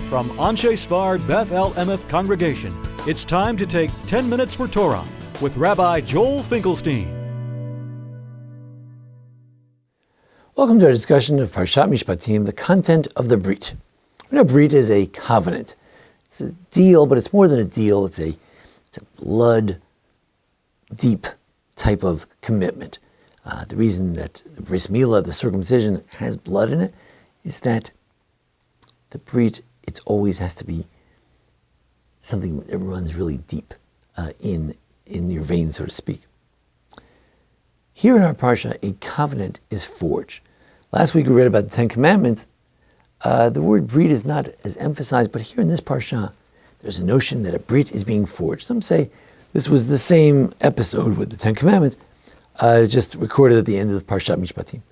From Anshe Sfard Beth El Emeth Congregation, it's time to take 10 Minutes for Torah with Rabbi Joel Finkelstein. Welcome to our discussion of Parshat Mishpatim, the content of the Berit. We know Berit is a covenant. It's a deal, but it's more than a deal. It's a blood, deep type of commitment. The reason that the Bris Milah, the circumcision, has blood in it is that the Berit, it always has to be something that runs really deep in your veins, so to speak. Here in our Parsha, a covenant is forged. Last week we read about the Ten Commandments. The word Berit is not as emphasized, but here in this Parsha, there's a notion that a Berit is being forged. Some say this was the same episode with the Ten Commandments, just recorded at the end of Parshat Mishpatim.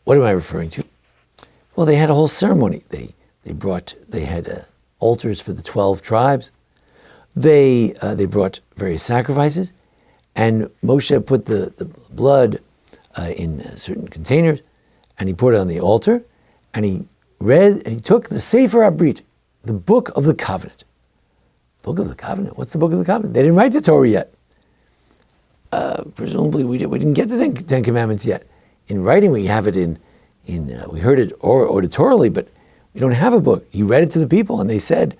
What am I referring to? Well, they had a whole ceremony. They had altars for the 12 tribes. They brought various sacrifices, and Moshe put the blood in certain containers, and he put it on the altar, and he took the Sefer HaBrit, the Book of the Covenant. Book of the Covenant? What's the Book of the Covenant? They didn't write the Torah yet. Presumably we didn't get the Ten Commandments yet. In writing, we have it we heard it auditorily, but we don't have a book. He read it to the people, and they said,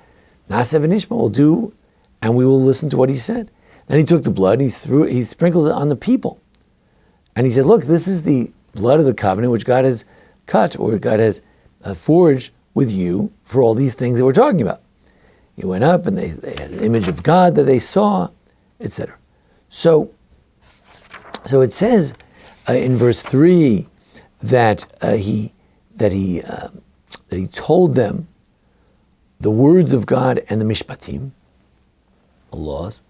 Na'aseh v'nishma, will do, and we will listen to what he said. Then he took the blood, and he sprinkled it on the people. And he said, look, this is the blood of the covenant which God has cut, or God has forged with you for all these things that we're talking about. He went up, and they had an image of God that they saw, etc. So it says in verse 3 that he told them the words of God and the Mishpatim, the laws.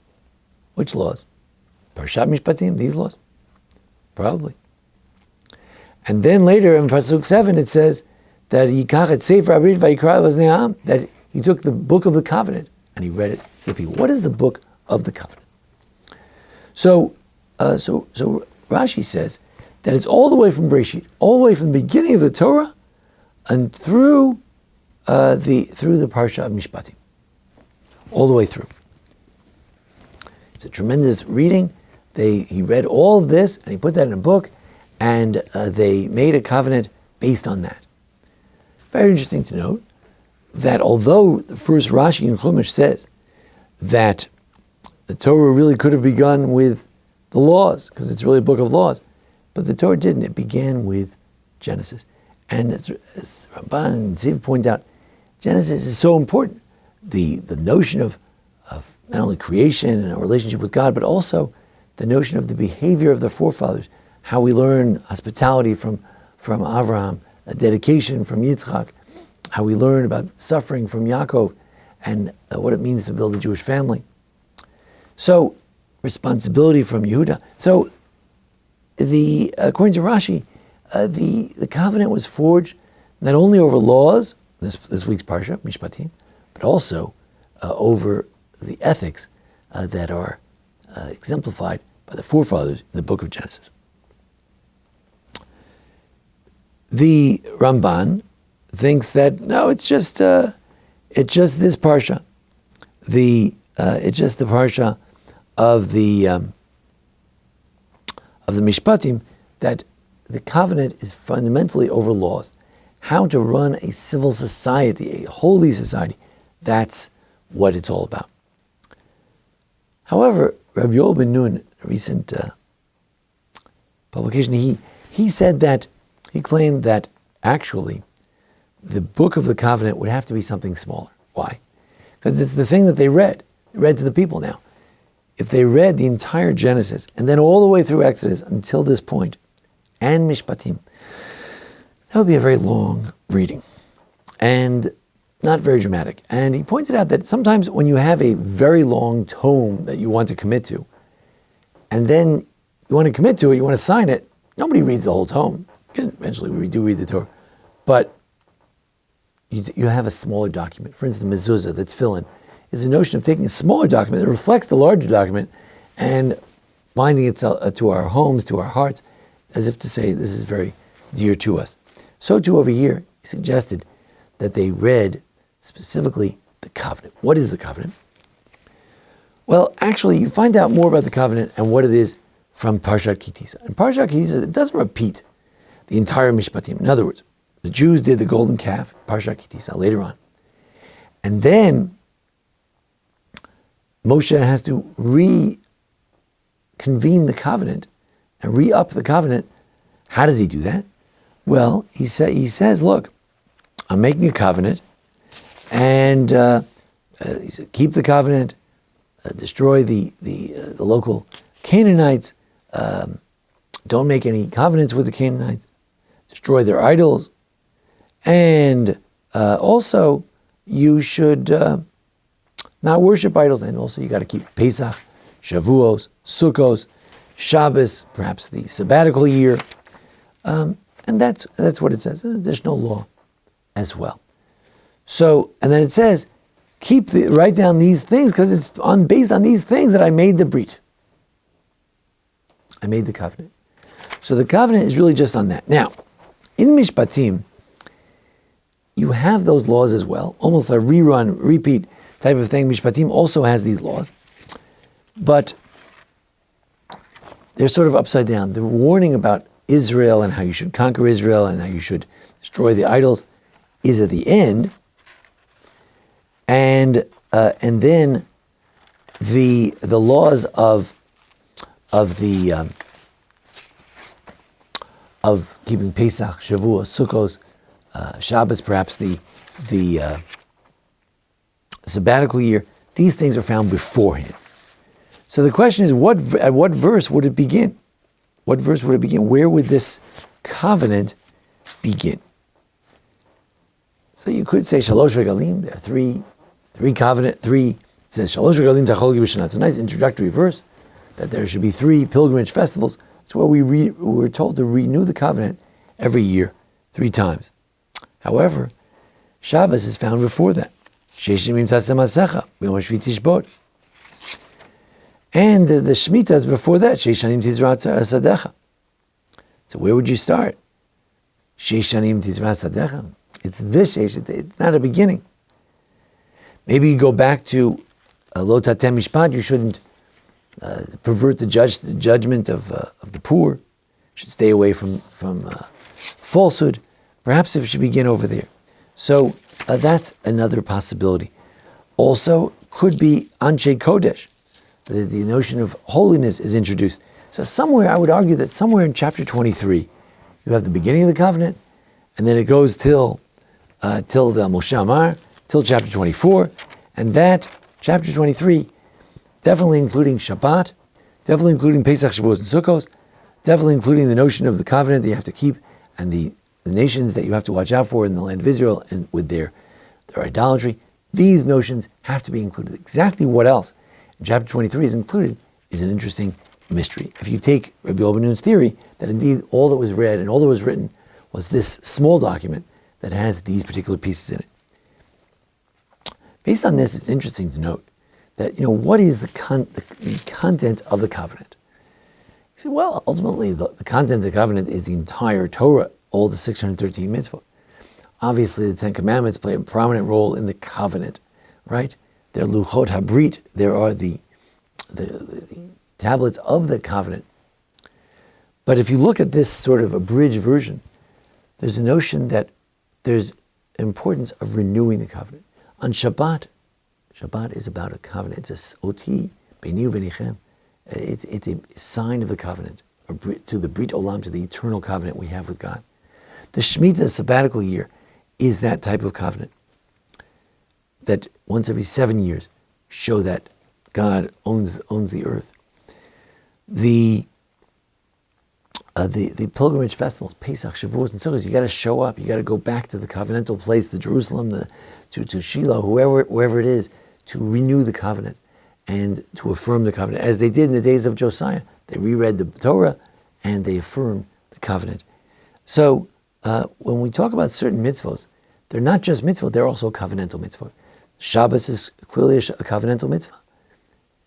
Which laws? Parshat Mishpatim, these laws? Probably. And then later in Pasuk 7 it says that Yikach et Sefer HaBrit vayikra l'Bnei, that he took the book of the covenant and he read it to the people. What is the book of the covenant? So Rashi says that it's all the way from Bereshit, all the way from the beginning of the Torah and through the Parsha of Mishpatim, all the way through. It's a tremendous reading. He read all of this and he put that in a book, and they made a covenant based on that. Very interesting to note that although the first Rashi in Chumash says that the Torah really could have begun with the laws, because it's really a book of laws, but the Torah didn't. It began with Genesis. And as Ramban and Ziv point out, Genesis is so important. The notion of not only creation and a relationship with God, but also the notion of the behavior of the forefathers, how we learn hospitality from Avraham, a dedication from Yitzchak, how we learn about suffering from Yaakov, and what it means to build a Jewish family. So, responsibility from Yehuda. So, according to Rashi, the covenant was forged not only over laws, this week's Parsha, Mishpatim, but also over the ethics that are exemplified by the forefathers in the book of Genesis. The Ramban thinks that no, it's just this Parsha. It's just the Parsha of the Mishpatim, that the covenant is fundamentally over laws. How to run a civil society, a holy society, that's what it's all about. However, Rabbi Yoel ben Nun, a recent publication, he said that, he claimed that actually the book of the covenant would have to be something smaller. Why? Because it's the thing that they read to the people now. If they read the entire Genesis and then all the way through Exodus until this point, and Mishpatim, that would be a very long reading and not very dramatic. And he pointed out that sometimes when you have a very long tome that you want to commit to, and then you want to commit to it, you want to sign it, nobody reads the whole tome. Eventually we do read the Torah. But you have a smaller document. For instance, the mezuzah, that's fill-in, is the notion of taking a smaller document that reflects the larger document and binding it to our homes, to our hearts, as if to say this is very dear to us. So too over here, he suggested that they read specifically the covenant. What is the covenant? Well, actually, you find out more about the covenant and what it is from Parshat Ki Tisa. And Parshat Ki Tisa, it doesn't repeat the entire Mishpatim. In other words, the Jews did the golden calf, Parshat Ki Tisa, later on. And then Moshe has to reconvene the covenant and re-up the covenant. How does he do that? Well, he says, look, I'm making a covenant, and he said, keep the covenant, destroy the local Canaanites, don't make any covenants with the Canaanites, destroy their idols, and also you should not worship idols, and also you got to keep Pesach, Shavuos, Sukkos, Shabbos, perhaps the sabbatical year, and that's what it says. An additional law as well. So, and then it says, write down these things because it's based on these things that I made the Berit. I made the covenant. So the covenant is really just on that. Now, in Mishpatim, you have those laws as well, almost a repeat type of thing. Mishpatim also has these laws, but they're sort of upside down. The warning about Israel and how you should conquer Israel and how you should destroy the idols is at the end, and then the laws of keeping Pesach, Shavuos, Sukkos, Shabbos, perhaps the sabbatical year. These things are found beforehand. So the question is, at what verse would it begin? What verse would it begin? Where would this covenant begin? So you could say Shalosh Regalim. There are three covenant. It says Shalosh Regalim Tachol B'Shana. It's a nice introductory verse that there should be 3 pilgrimage festivals. It's where we're told to renew the covenant every year 3 times. However, Shabbos is found before that. Sheish Yamim Taseh Masecha B'Yom HaShvi Tishbot. And the Shemitah is before that. Sheish Shanim Tizra Sadecha. So where would you start? Sheish Shanim Tizra Sadecha. It's Vishesh. It's not a beginning. Maybe you go back to Lo Tatem Mishpat. You shouldn't pervert the judgment of the poor. You should stay away from falsehood. Perhaps it should begin over there. So that's another possibility. Also, could be Anshe Kodesh. The notion of holiness is introduced. So somewhere, I would argue that somewhere in chapter 23, you have the beginning of the covenant, and then it goes till the Moshe Amar, till chapter 24, and that chapter 23, definitely including Shabbat, definitely including Pesach, Shavuos, and Sukkos, definitely including the notion of the covenant that you have to keep, and the nations that you have to watch out for in the land of Israel and with their idolatry. These notions have to be included. Exactly what else in chapter 23 is included is an interesting mystery. If you take Rabbi Yobanun's theory that indeed all that was read and all that was written was this small document that has these particular pieces in it. Based on this, it's interesting to note that, what is the content of the covenant? You say, well, ultimately the content of the covenant is the entire Torah, all the 613 mitzvot. Obviously, the 10 Commandments play a prominent role in the covenant, right? There are Luchot HaBrit, there are the tablets of the covenant. But if you look at this sort of abridged version, there's a notion that there's importance of renewing the covenant. On Shabbat is about a covenant. It's a oti, beinu v'nichem. It's a sign of the covenant, to the Brit Olam, to the eternal covenant we have with God. The Shemitah, sabbatical year, is that type of covenant that once every 7 years show that God owns the earth. The pilgrimage festivals, Pesach, Shavuos, and Sukkot, you got to show up. You got to go back to the covenantal place, to Jerusalem, to Shiloh, wherever it is, to renew the covenant and to affirm the covenant, as they did in the days of Josiah. They reread the Torah and they affirmed the covenant. So when we talk about certain mitzvos, they're not just mitzvot; they're also covenantal mitzvot. Shabbos is clearly a covenantal mitzvah,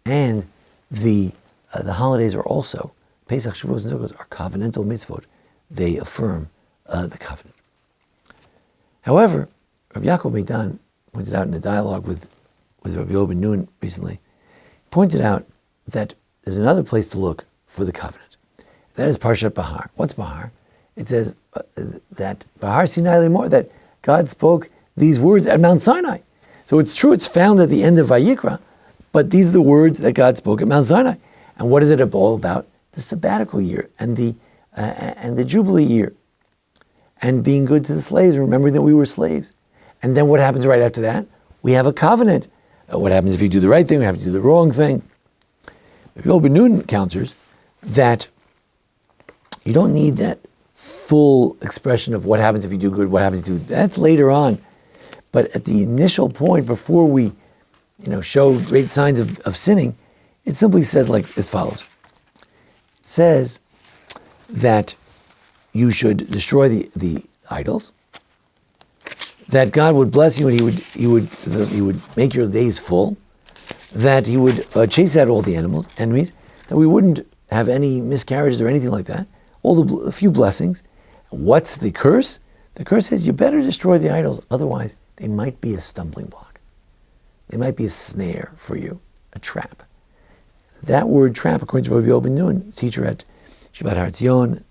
and the holidays are also, Pesach, Shavuos, and Sukkot are covenantal mitzvot. They affirm the covenant. However, Rav Yaakov Meidan pointed out in a dialogue with Rabbi Yoel Ben Nun recently, pointed out that there's another place to look for the covenant. That is Parshat Bahar. What's Bahar? It says that Bahar Sinai Lemor, that God spoke these words at Mount Sinai. So it's true, it's found at the end of Vayikra, but these are the words that God spoke at Mount Sinai. And what is it all about? The sabbatical year and the Jubilee year, and being good to the slaves, remembering that we were slaves. And then what happens right after that? We have a covenant. What happens if you do the right thing? What happens if you do the wrong thing? Rabbi Yoel Ben Nun counters that you don't need that full expression of what happens if you do good, what happens if you do. That's later on. But at the initial point, before we show great signs of sinning, it simply says like as follows. It says that you should destroy the idols, that God would bless you and he would make your days full, that he would chase out all the enemies, that we wouldn't have any miscarriages or anything like that, a few blessings. What's the curse? The curse is you better destroy the idols, otherwise they might be a stumbling block. They might be a snare for you, a trap. That word trap, according to Rabbi Yoel Ben Nun, teacher at Shivat Har Tzion,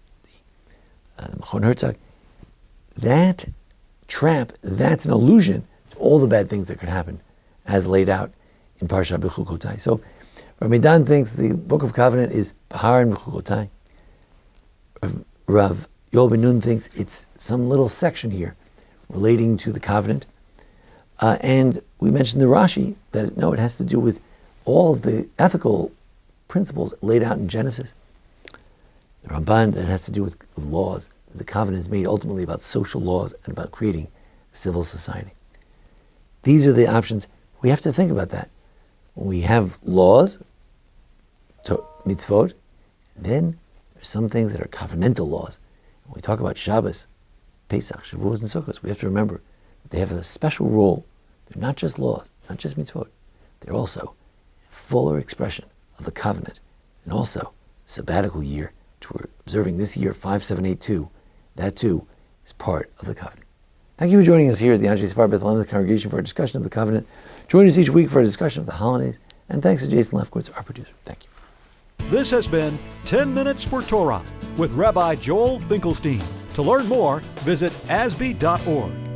Machon Herzog, that trap, that's an allusion to all the bad things that could happen, as laid out in Parshat Bechukotai. So Rabbi Dan thinks the Book of Covenant is Bahar and Bechukotai. Rav Yoel Ben Nun thinks it's some little section here relating to the covenant. And we mentioned the Rashi, that it has to do with all of the ethical principles laid out in Genesis. The Ramban, that has to do with laws. The covenant is made ultimately about social laws and about creating a civil society. These are the options. We have to think about that. When we have laws, mitzvot, then there's some things that are covenantal laws. When we talk about Shabbos, Pesach, Shavuos, and Sukkot, we have to remember that they have a special role. They're not just laws, not just mitzvot. They're also a fuller expression of the covenant, and also sabbatical year, which we're observing this year, 5782. That too is part of the covenant. Thank you for joining us here at the Anshe Sefar Beth Lehem congregation for a discussion of the covenant. Join us each week for a discussion of the holidays. And thanks to Jason Lefkowitz, our producer. Thank you. This has been 10 Minutes for Torah with Rabbi Joel Finkelstein. To learn more, visit asb.org.